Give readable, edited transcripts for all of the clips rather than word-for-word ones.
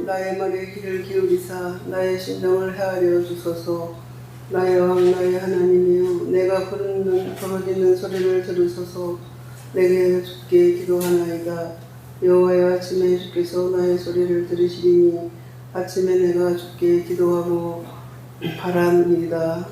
나의 머리에 귀를 기울이사 나의 심령을 헤아려 주소서. 나의 왕 나의 하나님이여 내가 부르짖는 소리를 들으소서. 내게 주께 기도하나이다. 여호와여 아침에 주께서 나의 소리를 들으시리니 아침에 내가 주께 기도하고 바라니이다.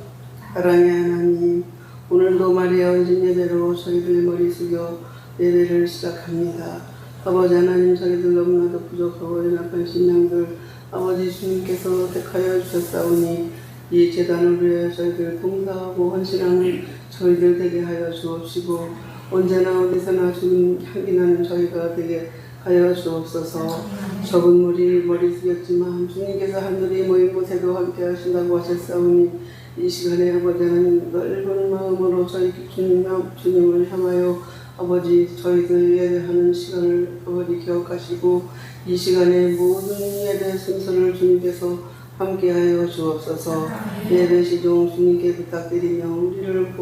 사랑의 하나님, 오늘도 마리아 언신 예배로 저희들 머리 숙여 예배를 시작합니다. 아버지 하나님, 저희들 너무나도 부족하고 연약한 신령들 아버지 주님께서 택하여 주셨사오니 이 제단을 위해 저희들 봉사하고 헌신하는 저희들 되게 하여 주옵시고 언제나 어디서나 주님 향기나는 저희가 되게 하여 주옵소서. 적은 무리 머리 숙였지만 주님께서 하늘이 모인 곳에도 함께 하신다고 하셨사오니 이 시간에 아버지 하나님 넓은 마음으로 저희 주님을 향하여 아버지 저희들 예배하는 시간을 아버지 기억하시고 이 시간에 모든 예배 순서를 주님께서 함께하여 주옵소서. 예배 시종 주님께 부탁드리며 우리를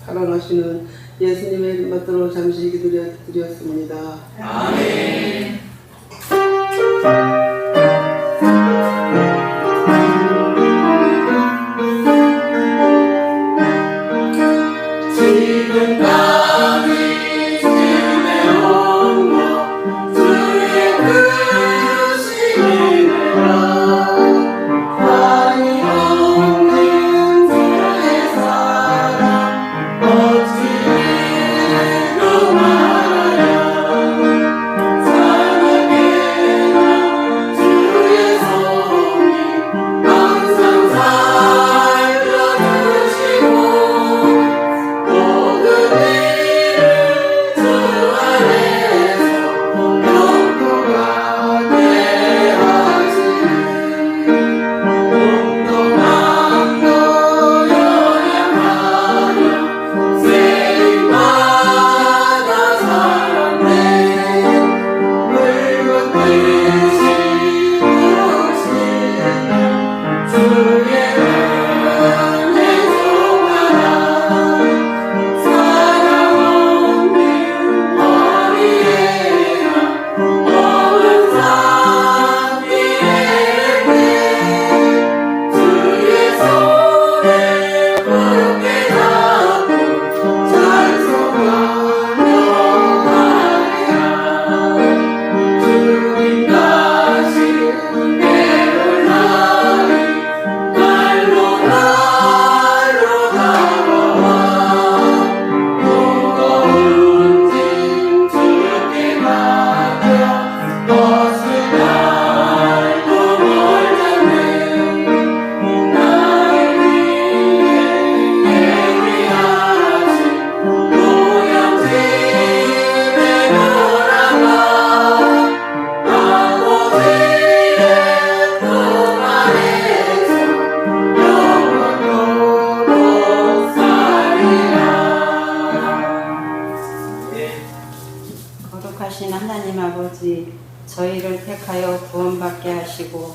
사랑하시는 예수님의 이름 받들어 잠시 기도드렸습니다. 아멘. 거룩하신 하나님 아버지, 저희를 택하여 구원받게 하시고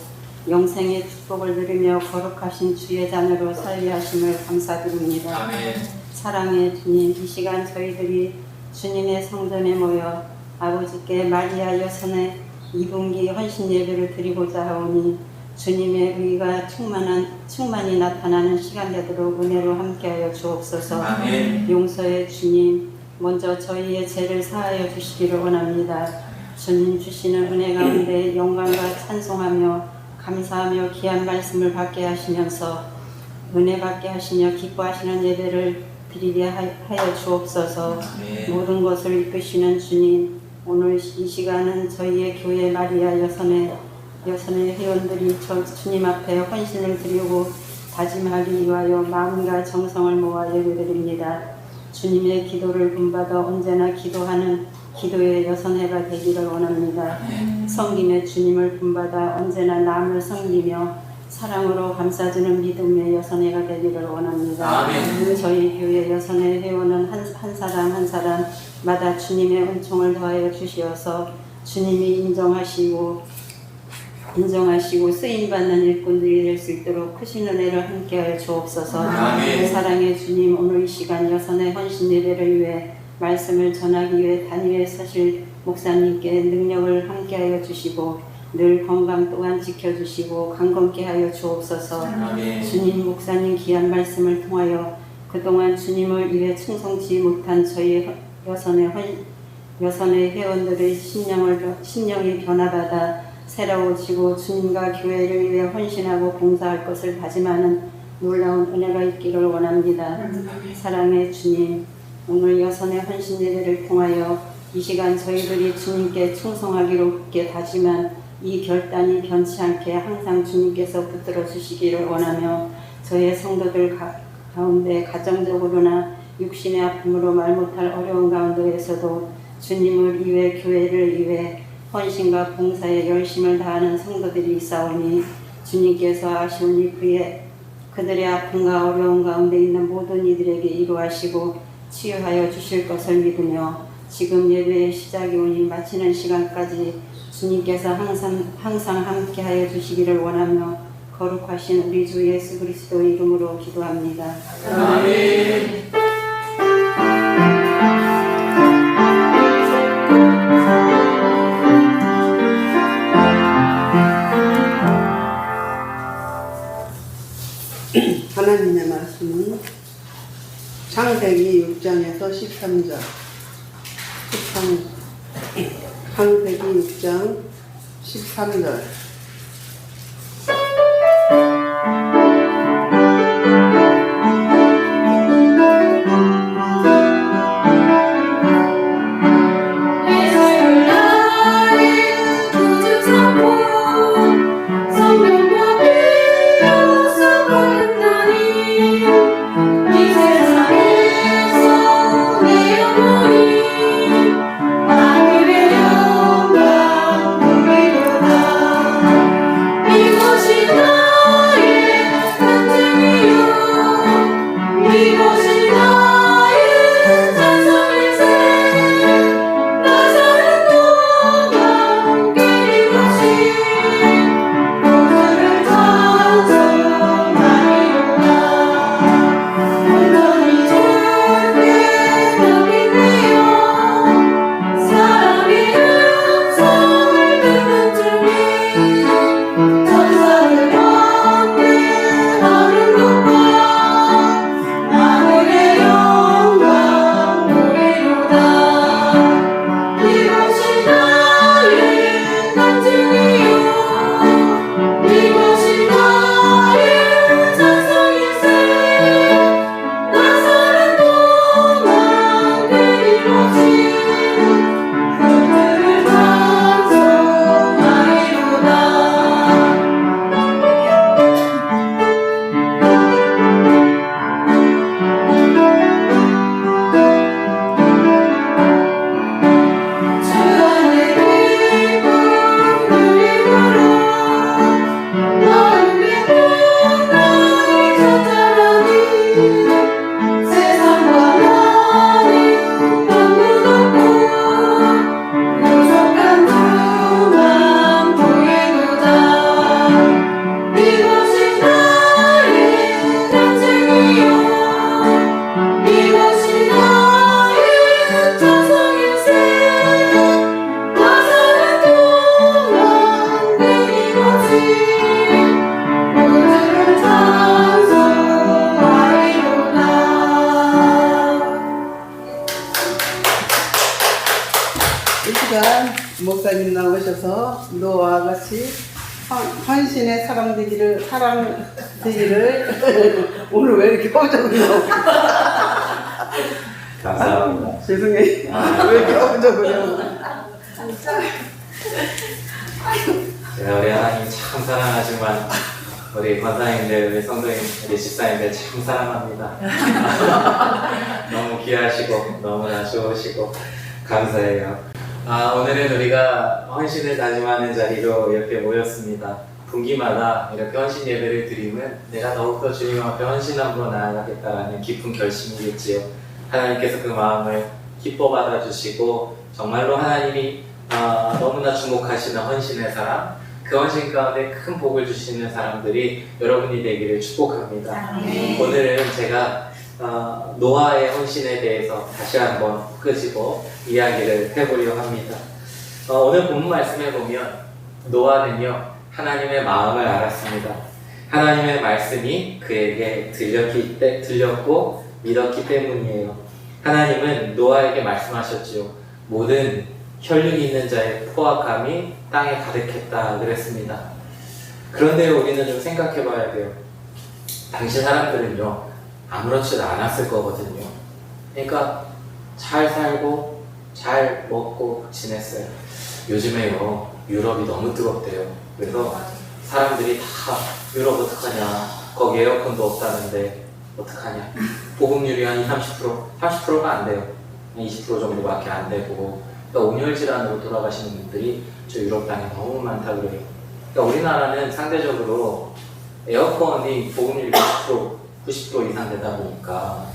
영생의 축복을 누리며 거룩하신 주의 자녀로 살게 하심을 감사드립니다. 아멘. 사랑의 주님, 이 시간 저희들이 주님의 성전에 모여 아버지께 마리아 여선의 2분기 헌신 예배를 드리고자 하오니 주님의 의가 충만히 나타나는 시간 되도록 은혜로 함께하여 주옵소서. 아멘. 용서의 주님, 먼저 저희의 죄를 사하여 주시기를 원합니다. 주님 주시는 은혜 가운데 영광과 찬송하며 감사하며 귀한 말씀을 받게 하시면서 은혜 받게 하시며 기뻐하시는 예배를 드리게 하여 주옵소서. 모든 것을 이끄시는 주님, 오늘 이 시간은 저희의 교회 마리아 여선의 회원들이 주님 앞에 헌신을 드리고 다짐하기 위하여 마음과 정성을 모아 예배드립니다. 주님의 기도를 본받아 언제나 기도하는 기도의 여선회가 되기를 원합니다. 섬김의 주님을 본받아 언제나 남을 섬기며 사랑으로 감싸주는 믿음의 여선회가 되기를 원합니다. 아멘. 저희 교회 여선회 회원은 한 사람 한 사람마다 주님의 은총을 더하여 주시어서 주님이 인정하시고 쓰임받는 일꾼들이 될 수 있도록 크신 은혜를 함께하여 주옵소서. 아멘. 사랑의 주님, 오늘 이 시간 여선의 헌신 예배를 위해 말씀을 전하기 위해 단위에 서실 목사님께 능력을 함께하여 주시고 늘 건강 또한 지켜주시고 강건케 하여 주옵소서. 아멘. 주님 목사님 귀한 말씀을 통하여 그동안 주님을 위해 충성치 못한 저희 여선의 회원들의 심령이 변화받아 새로워지고 주님과 교회를 위해 헌신하고 봉사할 것을 다짐하는 놀라운 은혜가 있기를 원합니다. 사랑의 주님, 오늘 여선의 헌신 예배를 통하여 이 시간 저희들이 주님께 충성하기로 굳게 다짐한 이 결단이 변치 않게 항상 주님께서 붙들어 주시기를 원하며 저희 성도들 가운데 가정적으로나 육신의 아픔으로 말 못할 어려운 가운데에서도 주님을 위해 교회를 위해 헌신과 봉사에 열심을 다하는 성도들이 있사오니 주님께서 아시오니 그들의 아픔과 어려운 가운데 있는 모든 이들에게 이루하시고 치유하여 주실 것을 믿으며 지금 예배의 시작이 오니 마치는 시간까지 주님께서 항상 함께하여 주시기를 원하며 거룩하신 우리 주 예수 그리스도 이름으로 기도합니다. 아멘. 하나님의 말씀은 창세기 6장에서 13절. 창세기 6장 13절. 목사님 나오셔서 너와 같이 헌신의 사람 되기를 오늘 왜 이렇게 허접을 나오냐. 감사합니다. 죄송해요. 왜 이렇게 허접을 나오냐. 제가 우리 하나님 참 사랑하지만 우리 권사님들, 우리 성도님, 우리 집사님들 참 사랑합니다. 너무 귀하시고 너무나 좋으시고 감사해요. 오늘은 우리가 헌신을 다짐하는 자리로 이렇게 모였습니다. 분기마다 이렇게 헌신 예배를 드리면 내가 더욱더 주님 앞에 헌신함으로 나아가겠다라는 깊은 결심이겠지요. 하나님께서 그 마음을 기뻐 받아주시고 정말로 하나님이 너무나 주목하시는 헌신의 사람, 그 헌신 가운데 큰 복을 주시는 사람들이 여러분이 되기를 축복합니다. 오늘은 제가 노아의 헌신에 대해서 다시 한번 끄집어 이야기를 해보려고 합니다. 오늘 본문 말씀에 보면 노아는요, 하나님의 마음을 알았습니다. 하나님의 말씀이 그에게 들렸고 믿었기 때문이에요. 하나님은 노아에게 말씀하셨지요. 모든 혈육 있는 자의 포악함이 땅에 가득했다 그랬습니다. 그런데 우리는 좀 생각해 봐야 돼요. 당시 사람들은요, 아무렇지도 않았을 거거든요. 그러니까 잘 살고 잘 먹고 지냈어요. 요즘에요, 유럽이 너무 뜨겁대요. 그래서 사람들이 다 유럽 어떡하냐, 거기 에어컨도 없다는데 어떡하냐, 보급률이 한 30%가 안 돼요. 한 20% 정도밖에 안 되고, 그러니까 온열 질환으로 돌아가시는 분들이 저 유럽 땅에 너무 많다 그래요. 그러니까 우리나라는 상대적으로 에어컨이 보급률이 90% 이상 되다 보니까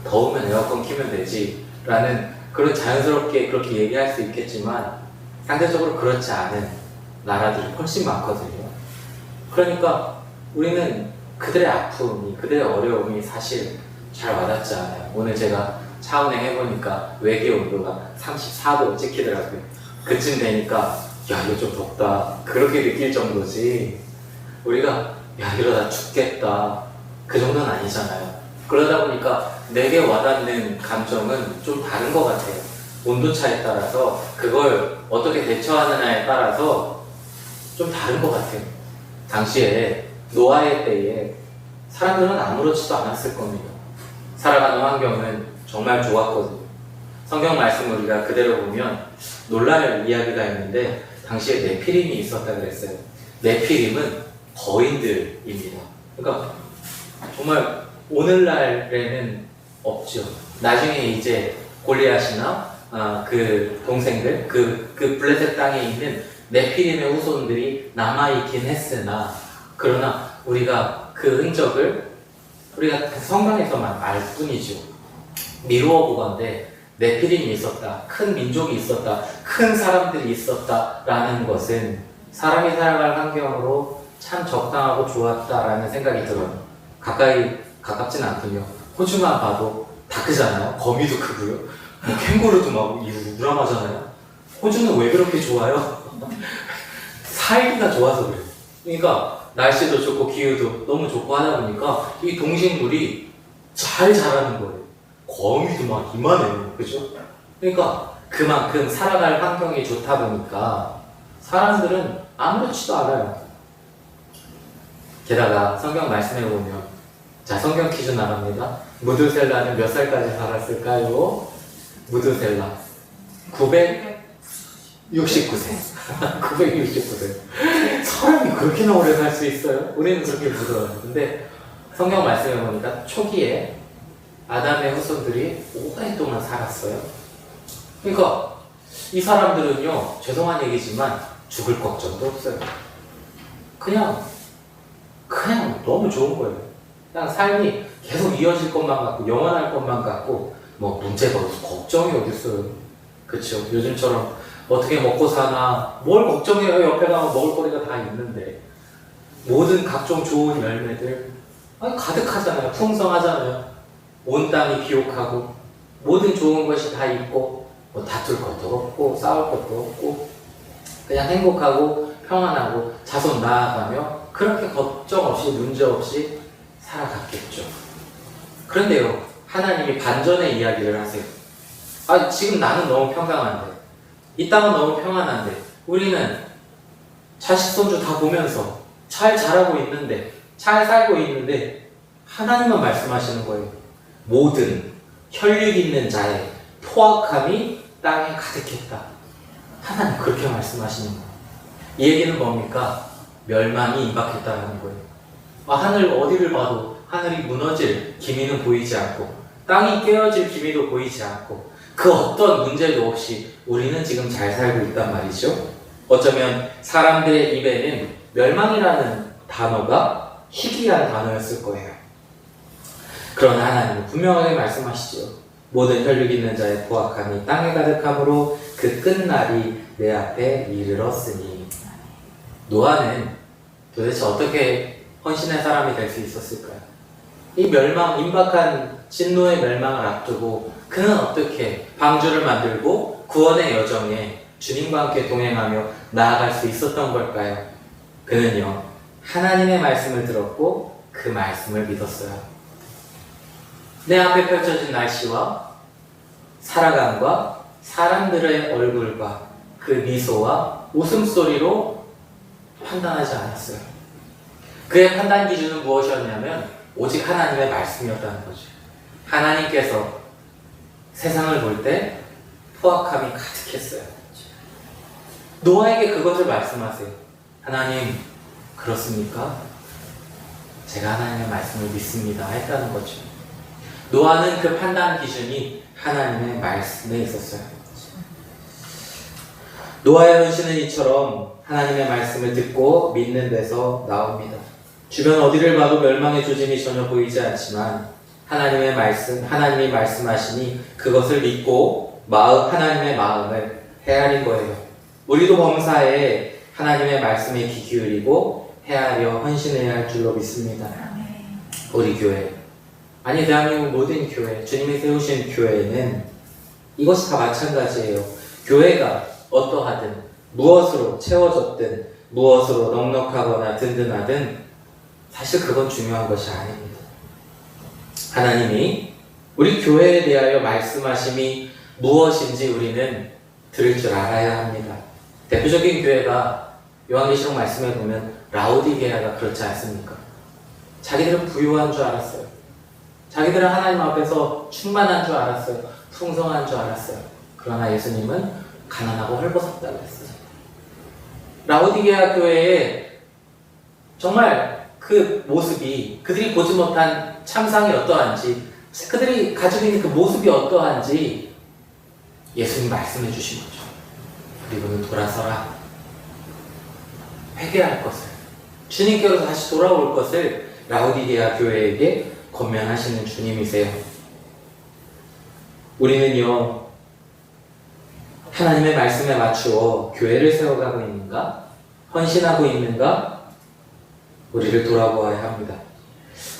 더우면 에어컨 키면 되지 라는 그런 자연스럽게 그렇게 얘기할 수 있겠지만, 상대적으로 그렇지 않은 나라들이 훨씬 많거든요. 그러니까 우리는 그들의 아픔이, 그들의 어려움이 사실 잘 와닿지 않아요. 오늘 제가 차 운행해보니까 외계 온도가 34도 찍히더라고요. 그쯤 되니까 야, 이거 좀 덥다 그렇게 느낄 정도지, 우리가 야, 이러다 죽겠다 그 정도는 아니잖아요. 그러다 보니까 내게 와닿는 감정은 좀 다른 것 같아요. 온도차에 따라서, 그걸 어떻게 대처하느냐에 따라서 좀 다른 것 같아요. 당시에 노아의 때에 사람들은 아무렇지도 않았을 겁니다. 살아가는 환경은 정말 좋았거든요. 성경 말씀을 우리가 그대로 보면 놀랄 이야기가 있는데, 당시에 네피림이 있었다 그랬어요. 네피림은 거인들입니다. 그러니까 정말 오늘날에는 없죠. 나중에 이제 골리앗이나 그 동생들, 그 블레셋 땅에 있는 네피림의 후손들이 남아있긴 했으나, 그러나 우리가 그 흔적을 우리가 성경에서만 알 뿐이죠. 미루어 보건대 네피림이 있었다, 큰 민족이 있었다, 큰 사람들이 있었다라는 것은 사람이 살아갈 환경으로 참 적당하고 좋았다라는 생각이 들어요. 가깝진 않군요. 호주만 봐도 다 크잖아요. 거미도 크고요. 뭐 캥거루도 막 우람하잖아요. 호주는 왜 그렇게 좋아요? 살기가 좋아서 그래요. 그러니까 날씨도 좋고 기후도 너무 좋고 하다 보니까 이 동식물이 잘 자라는 거예요. 거미도 막 이만해요. 그죠? 그러니까 그만큼 살아갈 환경이 좋다 보니까 사람들은 아무렇지도 않아요. 게다가 성경 말씀에 보면, 자, 성경 퀴즈 나갑니다. 무드셀라는 몇 살까지 살았을까요? 무드셀라 969세. 969세. 사람이 그렇게나 오래 살 수 있어요? 우리는 그렇게 부러워요. 근데 성경 말씀에 보니까 초기에 아담의 후손들이 오랫동안 살았어요. 그러니까 이 사람들은요, 죄송한 얘기지만 죽을 걱정도 없어요. 그냥 너무 좋은 거예요. 그냥 삶이 계속 이어질 것만 같고 영원할 것만 같고, 뭐 문제가 없어, 걱정이 어딨어요. 그쵸? 요즘처럼 어떻게 먹고 사나 뭘 걱정해요. 옆에 가면 먹을 거리가 다 있는데, 모든 각종 좋은 열매들 가득하잖아요. 풍성하잖아요. 온 땅이 기록하고 모든 좋은 것이 다 있고, 뭐 다툴 것도 없고 싸울 것도 없고 그냥 행복하고 평안하고 자손 낳아가며 그렇게 걱정 없이 문제 없이 살아갔겠죠. 그런데요, 하나님이 반전의 이야기를 하세요. 지금 나는 너무 평강한데, 이 땅은 너무 평안한데, 우리는 자식 손주 다 보면서 잘 자라고 있는데, 잘 살고 있는데, 하나님만 말씀하시는 거예요. 모든 혈육 있는 자의 포악함이 땅에 가득했다. 하나님 그렇게 말씀하시는 거예요. 이 얘기는 뭡니까? 멸망이 임박했다는 거예요. 하늘 어디를 봐도 하늘이 무너질 기미는 보이지 않고, 땅이 깨어질 기미도 보이지 않고, 그 어떤 문제도 없이 우리는 지금 잘 살고 있단 말이죠. 어쩌면 사람들의 입에는 멸망이라는 단어가 희귀한 단어였을 거예요. 그러나 하나님은 분명하게 말씀하시죠. 모든 혈육 있는 자의 포악함이 땅에 가득함으로 그 끝날이 내 앞에 이르렀으니. 노아는 도대체 어떻게 헌신의 사람이 될 수 있었을까요? 이 임박한 진노의 멸망을 앞두고 그는 어떻게 방주를 만들고 구원의 여정에 주님과 함께 동행하며 나아갈 수 있었던 걸까요? 그는요, 하나님의 말씀을 들었고 그 말씀을 믿었어요. 내 앞에 펼쳐진 날씨와 살아감과 사람들의 얼굴과 그 미소와 웃음소리로 판단하지 않았어요. 그의 판단 기준은 무엇이었냐면 오직 하나님의 말씀이었다는 거죠. 하나님께서 세상을 볼 때 포악함이 가득했어요. 노아에게 그것을 말씀하세요. 하나님, 그렇습니까? 제가 하나님의 말씀을 믿습니다. 했다는 거죠. 노아는 그 판단 기준이 하나님의 말씀에 있었어요. 노아의 헌신은 이처럼 하나님의 말씀을 듣고 믿는 데서 나옵니다. 주변 어디를 봐도 멸망의 조짐이 전혀 보이지 않지만 하나님이 말씀하시니 그것을 믿고 하나님의 마음을 헤아린 거예요. 우리도 범사에 하나님의 말씀에 귀 기울이고 헤아려 헌신해야 할 줄로 믿습니다. 우리 교회, 아니 대한민국 모든 교회, 주님이 세우신 교회는 이것이 다 마찬가지예요. 교회가 어떠하든 무엇으로 채워졌든 무엇으로 넉넉하거나 든든하든 사실 그건 중요한 것이 아닙니다. 하나님이 우리 교회에 대하여 말씀하심이 무엇인지 우리는 들을 줄 알아야 합니다. 대표적인 교회가 요한계시록 말씀에 보면 라오디게아가 그렇지 않습니까? 자기들은 부유한 줄 알았어요. 자기들은 하나님 앞에서 충만한 줄 알았어요. 풍성한 줄 알았어요. 그러나 예수님은 가난하고 헐벗었다고 했어요. 라오디게아 교회에 정말 그 모습이, 그들이 보지 못한 참상이 어떠한지, 그들이 가지고 있는 그 모습이 어떠한지 예수님 말씀해 주신 거죠. 그리고는 돌아서라. 회개할 것을, 주님께로 다시 돌아올 것을 라오디게아 교회에게 권면하시는 주님이세요. 우리는요, 하나님의 말씀에 맞추어 교회를 세워가고 있는가? 헌신하고 있는가? 우리를 돌아보아야 합니다.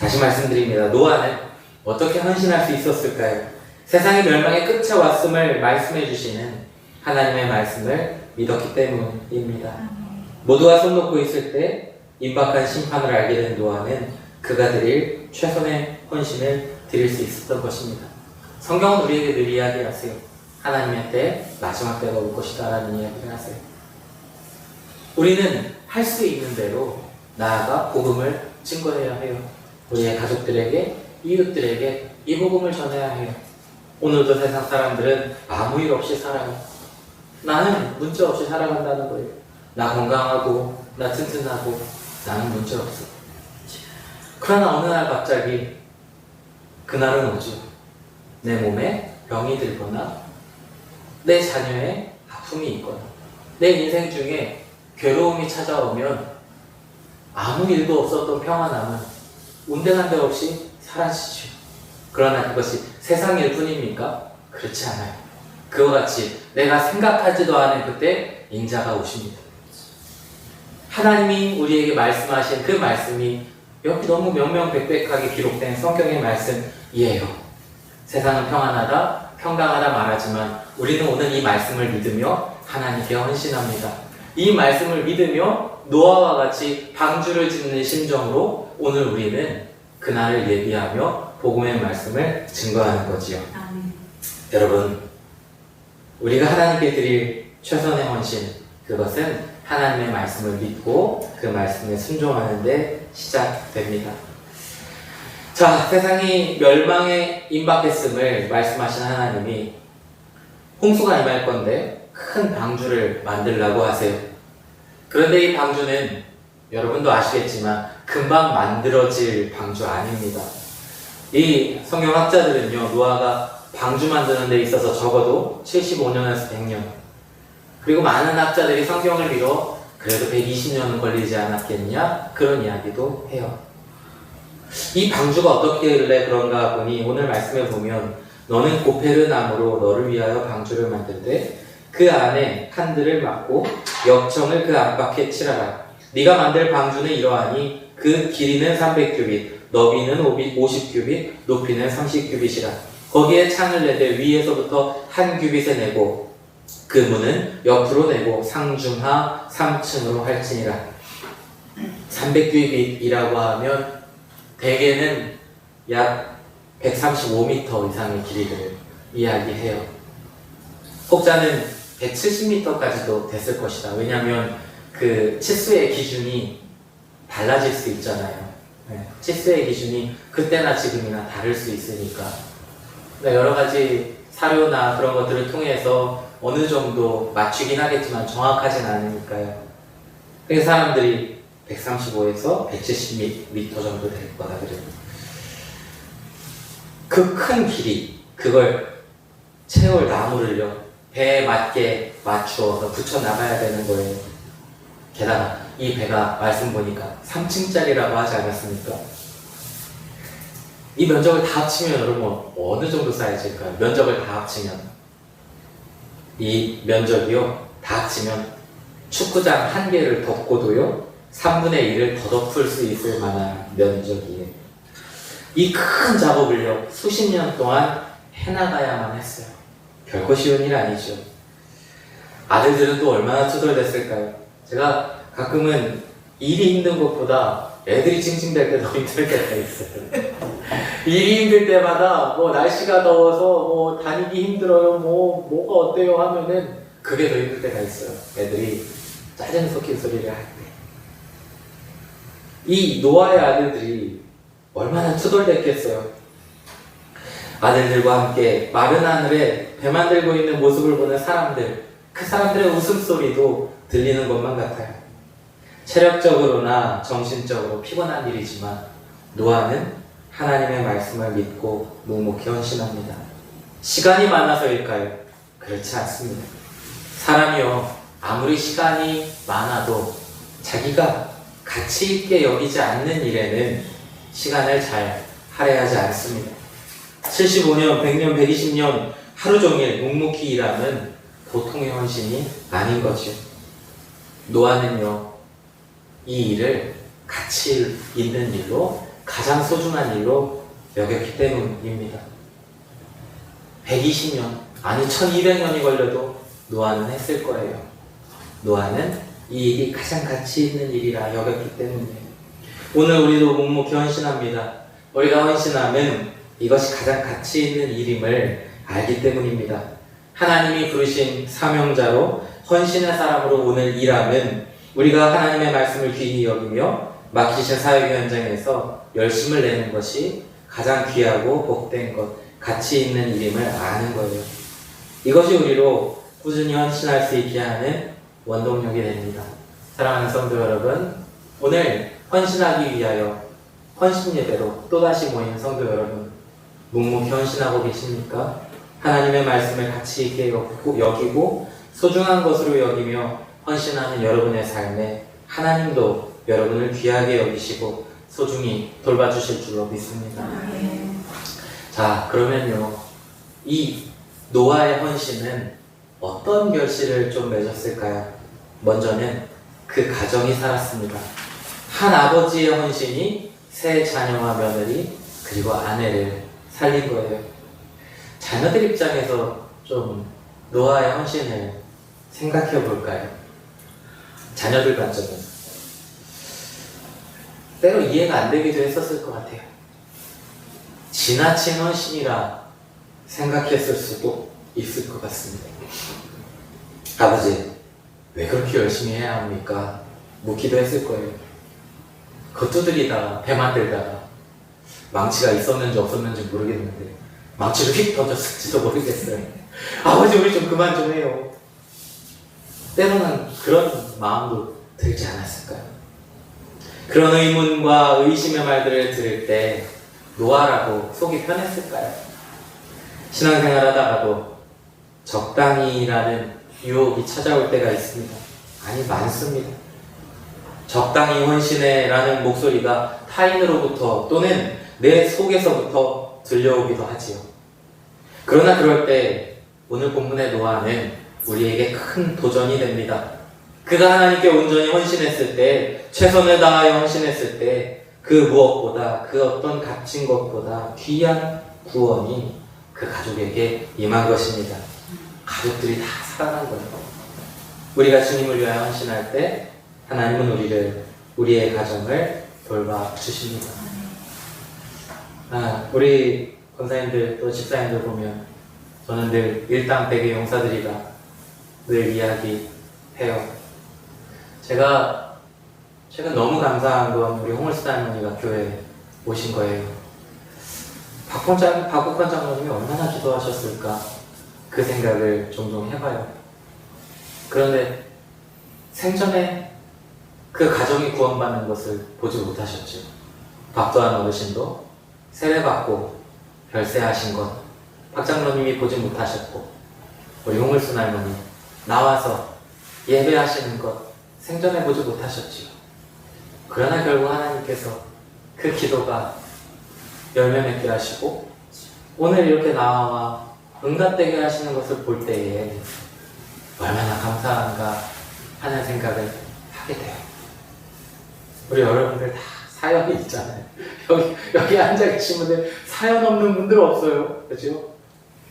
다시 말씀드립니다. 노아는 어떻게 헌신할 수 있었을까요? 세상이 멸망의 끝에 왔음을 말씀해 주시는 하나님의 말씀을 믿었기 때문입니다. 모두가 손 놓고 있을 때 임박한 심판을 알게 된 노아는 그가 드릴 최선의 헌신을 드릴 수 있었던 것입니다. 성경은 우리에게 늘 이야기하세요. 하나님의 때 마지막 때가 올 것이다 라는 이야기를 하세요. 우리는 할 수 있는 대로 나아가 복음을 증거해야 해요. 우리의 가족들에게, 이웃들에게 이 복음을 전해야 해요. 오늘도 세상 사람들은 아무 일 없이 살아요. 나는 문제 없이 살아간다는 거예요. 나 건강하고 나 튼튼하고 나는 문제 없어. 그러나 어느 날 갑자기 그날은 오죠. 내 몸에 병이 들거나 내 자녀의 아픔이 있거나 내 인생 중에 괴로움이 찾아오면 아무 일도 없었던 평안함은 운대한 데 없이 사라지죠. 그러나 그것이 세상일 뿐입니까? 그렇지 않아요. 그와 같이 내가 생각하지도 않은 그때 인자가 오십니다. 하나님이 우리에게 말씀하신 그 말씀이 여기 너무 명명백백하게 기록된 성경의 말씀이에요. 세상은 평안하다, 평강하다 말하지만 우리는 오늘 이 말씀을 믿으며 하나님께 헌신합니다. 이 말씀을 믿으며 노아와 같이 방주를 짓는 심정으로 오늘 우리는 그날을 예비하며 복음의 말씀을 증거하는 거지요. 여러분, 우리가 하나님께 드릴 최선의 헌신, 그것은 하나님의 말씀을 믿고 그 말씀에 순종하는 데 시작됩니다. 자, 세상이 멸망에 임박했음을 말씀하신 하나님이 홍수가 임할 건데 큰 방주를 만들라고 하세요. 그런데 이 방주는 여러분도 아시겠지만 금방 만들어질 방주 아닙니다. 이 성경학자들은요, 노아가 방주 만드는 데 있어서 적어도 75년에서 100년, 그리고 많은 학자들이 성경을 빌어 그래도 120년은 걸리지 않았겠냐, 그런 이야기도 해요. 이 방주가 어떻길래 그런가 보니 오늘 말씀에 보면 너는 고페르 나무로 너를 위하여 방주를 만들되 그 안에 칸들을 막고 역청을 그 안팎에 칠하라. 네가 만들 방주는 이러하니 그 길이는 300규빗, 너비는 50규빗, 높이는 30규빗이라. 거기에 창을 내되 위에서부터 한 규빗에 내고 그 문은 옆으로 내고 상중하 3층으로 할지니라. 300규빗이라고 하면 대개는 약 135m 이상의 길이를 이야기해요. 혹자는 170m까지도 됐을 것이다. 왜냐하면 그 치수의 기준이 달라질 수 있잖아요. 네. 치수의 기준이 그때나 지금이나 다를 수 있으니까. 여러 가지 사료나 그런 것들을 통해서 어느 정도 맞추긴 하겠지만 정확하진 않으니까요. 그래서 사람들이 135에서 170m 정도 될 거다 그래요. 그 큰 길이, 그걸 채울 나무를요, 배에 맞게 맞추어서 붙여 나가야 되는 거예요. 게다가 이 배가 말씀 보니까 3층짜리라고 하지 않았습니까? 이 면적을 다 합치면 여러분 어느 정도 사이즈일까요? 면적을 다 합치면 이 면적이요, 다 합치면 축구장 한 개를 덮고도요 3분의 1을 더 덮을 수 있을 만한 면적이에요. 이 큰 작업을요 수십 년 동안 해나가야만 했어요. 결코 쉬운 일 아니죠. 아들들은 또 얼마나 투덜댔을까요? 제가 가끔은 일이 힘든 것보다 애들이 징징댈 때 더 힘들 때가 있어요. 일이 힘들 때마다 뭐 날씨가 더워서 뭐 다니기 힘들어요, 뭐가 어때요 하면은 그게 더 힘들 때가 있어요. 애들이 짜증 섞인 소리를 할 때. 이 노아의 아들들이 얼마나 투덜댔겠어요. 아들들과 함께 마른 하늘에 배 만들고 있는 모습을 보는 사람들, 그 사람들의 웃음소리도 들리는 것만 같아요. 체력적으로나 정신적으로 피곤한 일이지만 노아는 하나님의 말씀을 믿고 묵묵히 헌신합니다. 시간이 많아서일까요? 그렇지 않습니다. 사람이요, 아무리 시간이 많아도 자기가 가치 있게 여기지 않는 일에는 시간을 잘 할애하지 않습니다. 75년, 100년, 120년 하루 종일 묵묵히 일하면 보통의 헌신이 아닌 거죠. 노아는요, 이 일을 가치 있는 일로, 가장 소중한 일로 여겼기 때문입니다. 120년, 아니 1200년이 걸려도 노아는 했을 거예요. 노아는 이 일이 가장 가치 있는 일이라 여겼기 때문이에요. 오늘 우리도 묵묵히 헌신합니다. 우리가 헌신하면 이것이 가장 가치 있는 일임을 알기 때문입니다. 하나님이 부르신 사명자로 헌신의 사람으로 오늘 일하면 우리가 하나님의 말씀을 귀히 여기며 맡기신 사역 현장에서 열심을 내는 것이 가장 귀하고 복된 것, 가치 있는 일임을 아는 거예요. 이것이 우리로 꾸준히 헌신할 수 있게 하는 원동력이 됩니다. 사랑하는 성도 여러분, 오늘 헌신하기 위하여 헌신 예배로 또다시 모인 성도 여러분, 묵묵히 헌신하고 계십니까? 하나님의 말씀을 가치 있게 여기고 소중한 것으로 여기며 헌신하는 여러분의 삶에 하나님도 여러분을 귀하게 여기시고 소중히 돌봐주실 줄로 믿습니다. 자, 그러면요, 이 노아의 헌신은 어떤 결실을 좀 맺었을까요? 먼저는 그 가정이 살았습니다. 한 아버지의 헌신이 세 자녀와 며느리 그리고 아내를 살린 거예요. 자녀들 입장에서 좀 노아의 헌신을 생각해 볼까요? 자녀들 관점은 때로 이해가 안 되기도 했었을 것 같아요. 지나친 헌신이라 생각했을 수도 있을 것 같습니다. 아버지, 왜 그렇게 열심히 해야 합니까? 묻기도 했을 거예요. 그 두드리다가 배 만들다가 망치가 있었는지 없었는지 모르겠는데 망치를 휙 던졌을지도 모르겠어요. 아버지, 우리 좀 그만 좀 해요. 때로는 그런 마음도 들지 않았을까요? 그런 의문과 의심의 말들을 들을 때 노아라고 속이 편했을까요? 신앙생활 하다가도 적당히라는 유혹이 찾아올 때가 있습니다. 아니, 많습니다. 적당히 헌신해 라는 목소리가 타인으로부터 또는 내 속에서부터 들려오기도 하지요. 그러나 그럴 때 오늘 본문의 노아는 우리에게 큰 도전이 됩니다. 그가 하나님께 온전히 헌신했을 때, 최선을 다하여 헌신했을 때 그 무엇보다, 그 어떤 값진 것보다 귀한 구원이 그 가족에게 임한 것입니다. 가족들이 다 살아난 거예요. 우리가 주님을 위하여 헌신할 때 하나님은 우리의 가정을 돌봐주십니다. 우리 권사님들 또 집사님들 보면 저는 늘 일당백의 용사들이라 늘 이야기해요. 제가 최근 너무 감사한 건 우리 홍을수 할머니가 교회에 오신 거예요. 박국환 장로님이 얼마나 기도하셨을까 그 생각을 종종 해봐요. 그런데 생전에 그 가정이 구원받는 것을 보지 못하셨죠. 박도환 어르신도 세례받고 별세하신 것 박 장로님이 보지 못하셨고, 우리 홍을순 할머니 나와서 예배하시는 것 생전에 보지 못하셨지요. 그러나 결국 하나님께서 그 기도가 열매 맺게 하시고 오늘 이렇게 나와 응답되게 하시는 것을 볼 때에 얼마나 감사한가 하는 생각을 하게 돼요. 우리 여러분들 다 사연이 있잖아요. 여기 앉아 계신 분들 사연 없는 분들 없어요. 그렇죠?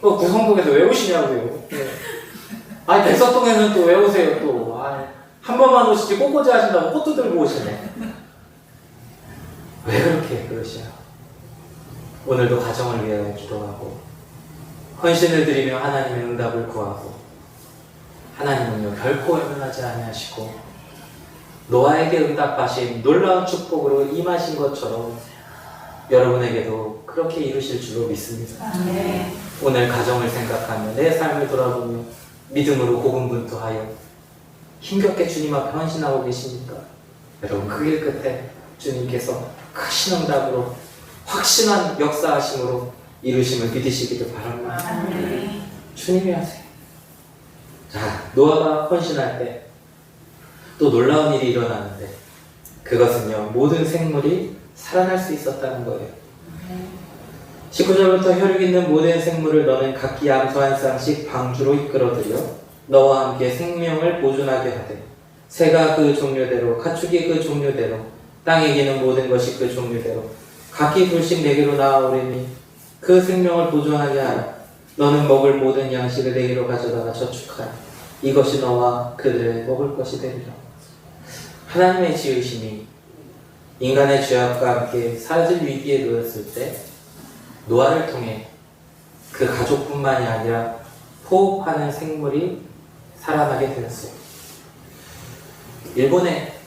구성동에서 왜 오시냐고요. 아니 백석동에는 또 왜 오세요 또. 한 번만 오시지 꽃꽂이 하신다고 꽃도 들고 오시네. 왜 그렇게 그러시냐. 오늘도 가정을 위하여 기도하고 헌신을 드리며 하나님의 응답을 구하고, 하나님은요 결코 외면하지 아니하시고 노아에게 응답하신 놀라운 축복으로 임하신 것처럼 여러분에게도 그렇게 이루실 줄로 믿습니다. 네. 오늘 가정을 생각하며 내 삶을 돌아보며 믿음으로 고군분투하여 힘겹게 주님 앞에 헌신하고 계십니까? 여러분 그 길 끝에 주님께서 크신 응답으로 확신한 역사하심으로 이루심을 믿으시기를 바랍니다. 네. 주님이 하세요. 자, 노아가 헌신할 때 또 놀라운 일이 일어나는데 그것은요 모든 생물이 살아날 수 있었다는 거예요. 19절부터 혈육 있는 모든 생물을 너는 각기 암소 한 쌍씩 방주로 이끌어들여 너와 함께 생명을 보존하게 하되 새가 그 종류대로 가축이 그 종류대로 땅에 기는 모든 것이 그 종류대로 각기 둘씩 내게로 나아오리니 그 생명을 보존하게 하라. 너는 먹을 모든 양식을 내게로 가져다가 저축하라. 이것이 너와 그들의 먹을 것이 되리라. 하나님의 지으심이 인간의 죄악과 함께 사라질 위기에 놓였을 때 노아를 통해 그 가족뿐만이 아니라 포흡하는 생물이 살아나게 되었어요. 일본에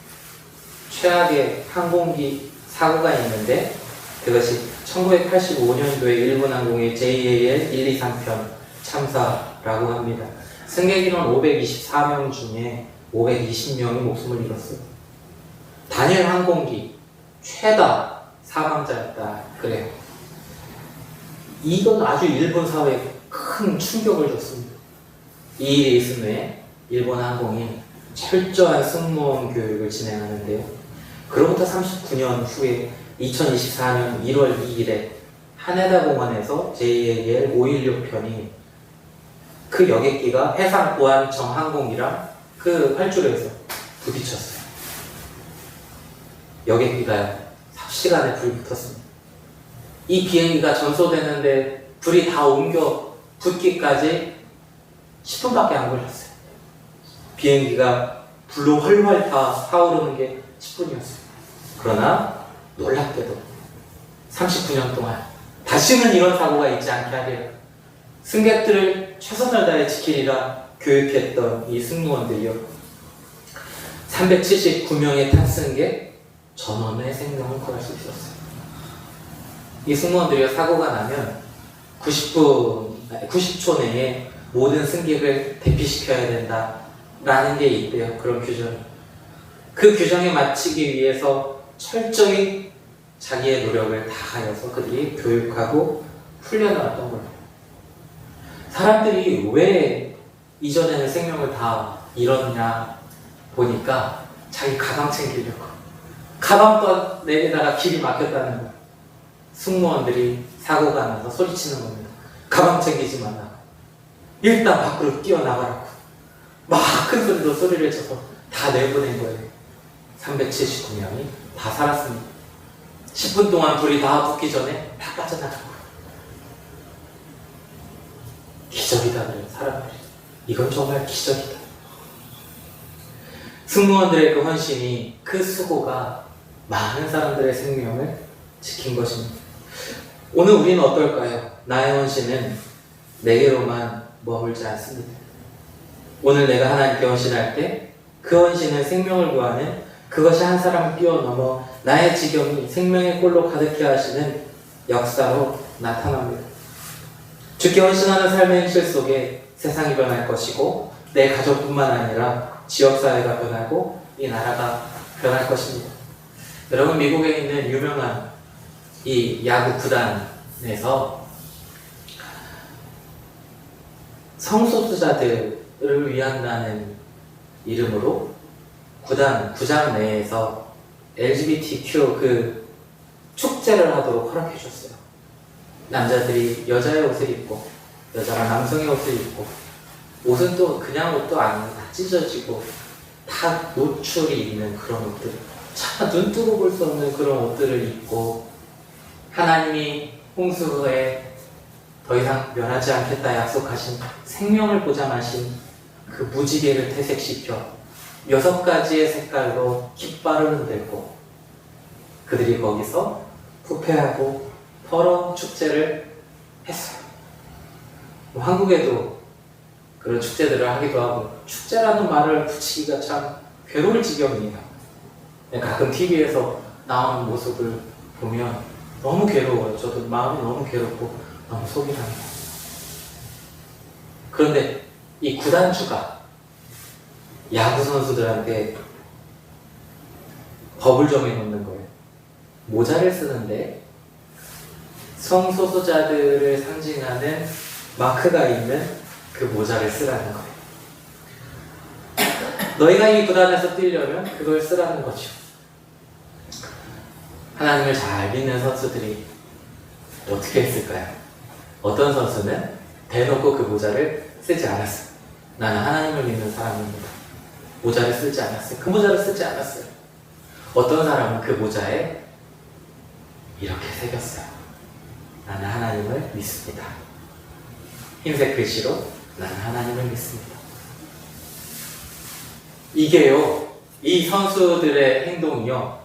최악의 항공기 사고가 있는데 그것이 1985년도에 일본 항공의 JAL 123편 참사라고 합니다. 승객 인원 524명 중에 520명이 목숨을 잃었어요. 단일 항공기 최다 사망자였다 그래요. 이건 아주 일본 사회에 큰 충격을 줬습니다. 이 일이 있은 후에 일본 항공이 철저한 승무원 교육을 진행하는데요. 그로부터 39년 후에 2024년 1월 2일에 하네다 공원에서 JAL 516편이 그 여객기가 해상보안 정항공이랑 그 활주로에서 부딪혔어요. 여객기가 삽시간에 불이 붙었습니다. 이 비행기가 전소되는데 불이 다 옮겨 붙기까지 10분밖에 안 걸렸어요. 비행기가 불로 훨훨 다 타오르는 게 10분이었어요. 그러나 놀랍게도 39년 동안 다시는 이런 사고가 있지 않게 하리라. 승객들을 최선을 다해 지키리라 교육했던 이 승무원들이요. 379명의 탑승객 전원의 생명을 구할 수 있었어요. 이 승무원들이 사고가 나면 90초 내에 모든 승객을 대피시켜야 된다라는 게 있대요. 그런 규정이. 그 규정에 맞추기 위해서 철저히 자기의 노력을 다하여서 그들이 교육하고 훈련해왔던 거예요. 사람들이 왜 이전에는 생명을 다 잃었냐 보니까 자기 가방 챙기려고. 가방도 내리다가 길이 막혔다는 거예요. 승무원들이 사고가 나서 소리치는 겁니다. 가방 챙기지 말라고. 일단 밖으로 뛰어나가라고. 막 큰 소리로 소리를 쳐서 다 내보낸 거예요. 379명이 다 살았습니다. 10분 동안 불이 다 붙기 전에 다 빠져나간 거예요. 기적이다 그래요, 사람들이. 이건 정말 기적이다. 승무원들의 그 헌신이, 그 수고가 많은 사람들의 생명을 지킨 것입니다. 오늘 우리는 어떨까요? 나의 헌신은 내게로만 머물지 않습니다. 오늘 내가 하나님께 헌신할 때 그 헌신은 생명을 구하는, 그것이 한 사람을 뛰어넘어 나의 지경이 생명의 꼴로 가득해 하시는 역사로 나타납니다. 주께 헌신하는 삶의 행실 속에 세상이 변할 것이고, 내 가족뿐만 아니라 지역사회가 변하고 이 나라가 변할 것입니다. 여러분, 미국에 있는 유명한 이 야구 구단에서 성소수자들을 위한다는 이름으로 구장 내에서 LGBTQ 그 축제를 하도록 허락해 줬어요. 남자들이 여자의 옷을 입고, 여자가 남성의 옷을 입고, 옷은 또 그냥 옷도 아니고 다 찢어지고 다 노출이 있는 그런 옷들, 참 눈 뜨고 볼 수 없는 그런 옷들을 입고, 하나님이 홍수 후에 더 이상 멸하지 않겠다 약속하신, 생명을 보장하신 그 무지개를 퇴색시켜 6가지의 색깔로 깃발을 흔들고, 그들이 거기서 부패하고 더러운 축제를 했어요. 한국에도 그런 축제들을 하기도 하고, 축제라는 말을 붙이기가 참 괴로울 지경이에요. 가끔 TV에서 나오는 모습을 보면 너무 괴로워요. 저도 마음이 너무 괴롭고 너무 속이 상해요. 그런데 이 구단주가 야구 선수들한테 법을 정해놓는 거예요. 모자를 쓰는데 성소수자들을 상징하는 마크가 있는 그 모자를 쓰라는 거예요. 너희가 이 구단에서 뛰려면 그걸 쓰라는 거죠. 하나님을 잘 믿는 선수들이 어떻게 했을까요? 어떤 선수는 대놓고 그 모자를 쓰지 않았어요. 나는 하나님을 믿는 사람입니다. 모자를 쓰지 않았어요. 그 모자를 쓰지 않았어요. 어떤 사람은 그 모자에 이렇게 새겼어요. 나는 하나님을 믿습니다. 흰색 글씨로 나는 하나님을 믿습니다. 이게요, 이 선수들의 행동이요,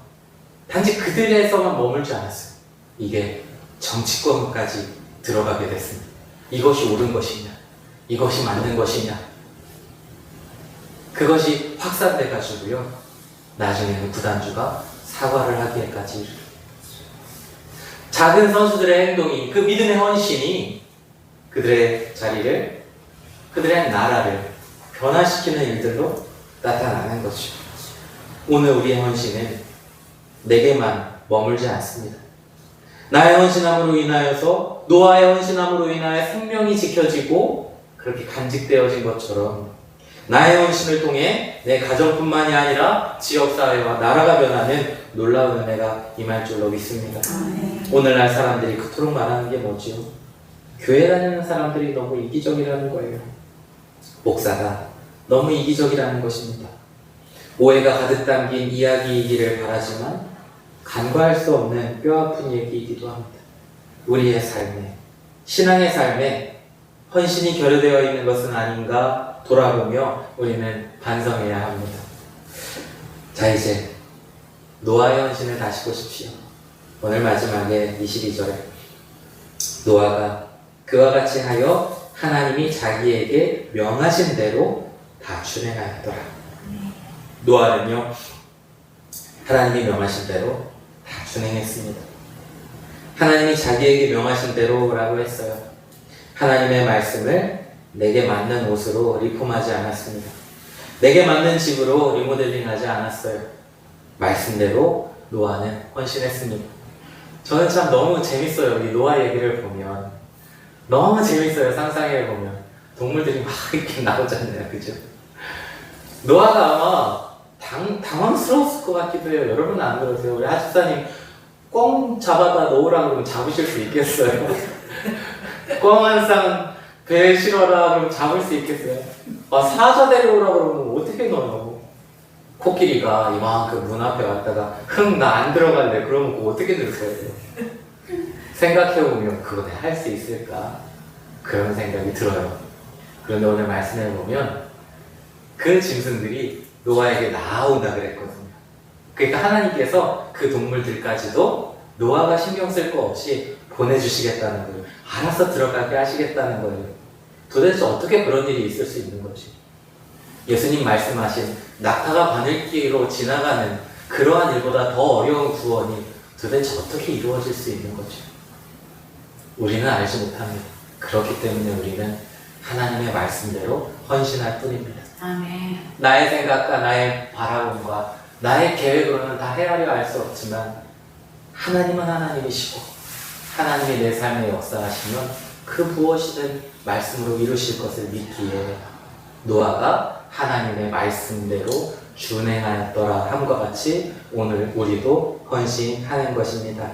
단지 그들에서만 머물지 않았어요. 이게 정치권까지 들어가게 됐습니다. 이것이 옳은 것이냐, 이것이 맞는 것이냐, 그것이 확산돼 가지고요, 나중에는 구단주가 사과를 하기에까지 이르렀어요. 작은 선수들의 행동이, 그 믿음의 헌신이 그들의 자리를, 그들의 나라를 변화시키는 일들로 나타나는 것이죠. 오늘 우리의 헌신은 내게만 머물지 않습니다. 나의 헌신함으로 인하여서, 노아의 헌신함으로 인하여 생명이 지켜지고 그렇게 간직되어진 것처럼, 나의 헌신을 통해 내 가정뿐만이 아니라 지역사회와 나라가 변하는 놀라운 은혜가 임할 줄로 믿습니다. 오늘날 사람들이 그토록 말하는 게 뭐지요? 교회 다니는 사람들이 너무 이기적이라는 거예요. 목사가 너무 이기적이라는 것입니다. 오해가 가득 담긴 이야기이기를 바라지만 간과할 수 없는 뼈아픈 얘기이기도 합니다. 우리의 삶에, 신앙의 삶에 헌신이 결여되어 있는 것은 아닌가 돌아보며 우리는 반성해야 합니다. 자, 이제 노아의 헌신을 다시 보십시오. 오늘 마지막에 22절에 노아가 그와 같이 하여 하나님이 자기에게 명하신 대로 다 준행하였더라. 노아는요, 하나님이 명하신 대로 다 준행했습니다. 하나님이 자기에게 명하신 대로라고 했어요. 하나님의 말씀을 내게 맞는 옷으로 리폼하지 않았습니다. 내게 맞는 집으로 리모델링하지 않았어요. 말씀대로 노아는 헌신했습니다. 저는 참 너무 재밌어요. 이 노아 얘기를 보면 너무 재밌어요. 상상해보면 동물들이 막 이렇게 나오잖아요. 그죠? 노아가 아마 당황스러웠을 것 같기도 해요. 여러분 안 그러세요? 우리 하집사님 꿩 잡아다 놓으라 그러면 잡으실 수 있겠어요? 꿩 한 쌍 배에 실어라 그러면 잡을 수 있겠어요? 사자 데려오라 그러면 어떻게 넣어요? 코끼리가 이만큼 문 앞에 왔다가 나 안 들어갈래 그러면 그거 어떻게 들 거예요? 생각해보면 그거 내가 할 수 있을까? 그런 생각이 들어요. 그런데 오늘 말씀해 보면 그 짐승들이 노아에게 나아온다 그랬거든요. 그러니까 하나님께서 그 동물들까지도 노아가 신경 쓸 거 없이 보내주시겠다는 거예요. 알아서 들어가게 하시겠다는 거예요. 도대체 어떻게 그런 일이 있을 수 있는 거지? 예수님 말씀하신 낙타가 바늘기로 지나가는 그러한 일보다 더 어려운 구원이 도대체 어떻게 이루어질 수 있는 거죠? 우리는 알지 못합니다. 그렇기 때문에 우리는 하나님의 말씀대로 헌신할 뿐입니다. 아멘. 나의 생각과 나의 바라봄과 나의 계획으로는 다 헤아려 알 수 없지만 하나님은 하나님이시고 하나님이 내 삶에 역사하시면 그 무엇이든 말씀으로 이루실 것을 믿기에 노아가 하나님의 말씀대로 준행하였더라 함과 같이 오늘 우리도 헌신하는 것입니다.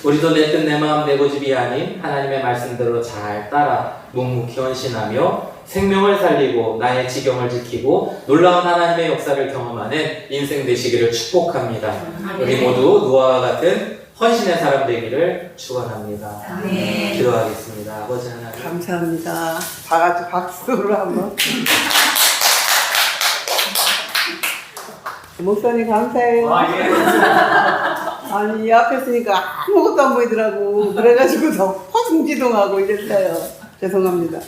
우리도 내 뜻 내 마음 내 고집이 아닌 하나님의 말씀대로 잘 따라 묵묵히 헌신하며 생명을 살리고 나의 지경을 지키고 놀라운 하나님의 역사를 경험하는 인생 되시기를 축복합니다. 우리 모두 노아와 같은 헌신의 사람 되기를 축원합니다. 아멘. 기도하겠습니다. 아버지 하나님 감사합니다. 다 같이 박수로 한번. 목사님 감사해요. 아니 이 앞에 있으니까 아무것도 안 보이더라고. 그래가지고 더 허둥지둥하고 이랬어요. 죄송합니다.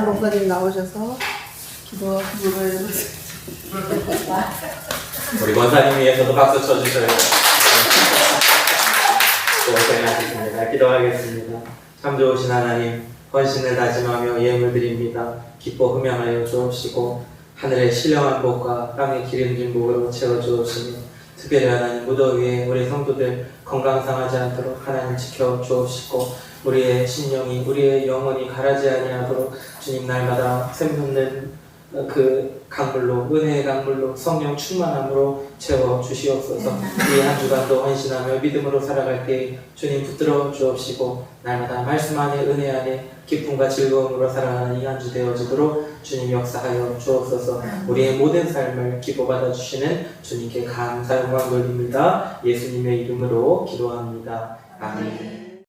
목사님 나오셔서 기도와 기도를 해주세요. 우리 권사님 위해서도 박수 쳐주셔요. 고생하셨습니다. 기도하겠습니다. 참 좋으신 하나님, 헌신을 다짐하며 예물 드립니다. 기뻐 흠양하여 주옵시고 하늘의 신령한 복과 땅의 기름진 복으로 채워주옵시며 특별히 하나님 무더위에 우리 성도들 건강 상하지 않도록 하나님 지켜 주옵시고 우리의 심령이 우리의 영혼이 가라지 아니하도록 주님 날마다 샘솟는 그 강물로 은혜의 강물로 성령 충만함으로 채워 주시옵소서. 이 한 주간도 헌신하며 믿음으로 살아갈 때 주님 붙들어 주옵시고 날마다 말씀 안에 은혜 안에 기쁨과 즐거움으로 살아가는 이 한 주 되어지도록 주님 역사하여 주옵소서. 우리의 모든 삶을 기뻐받아 주시는 주님께 감사 영광 돌립니다. 예수님의 이름으로 기도합니다. 아멘.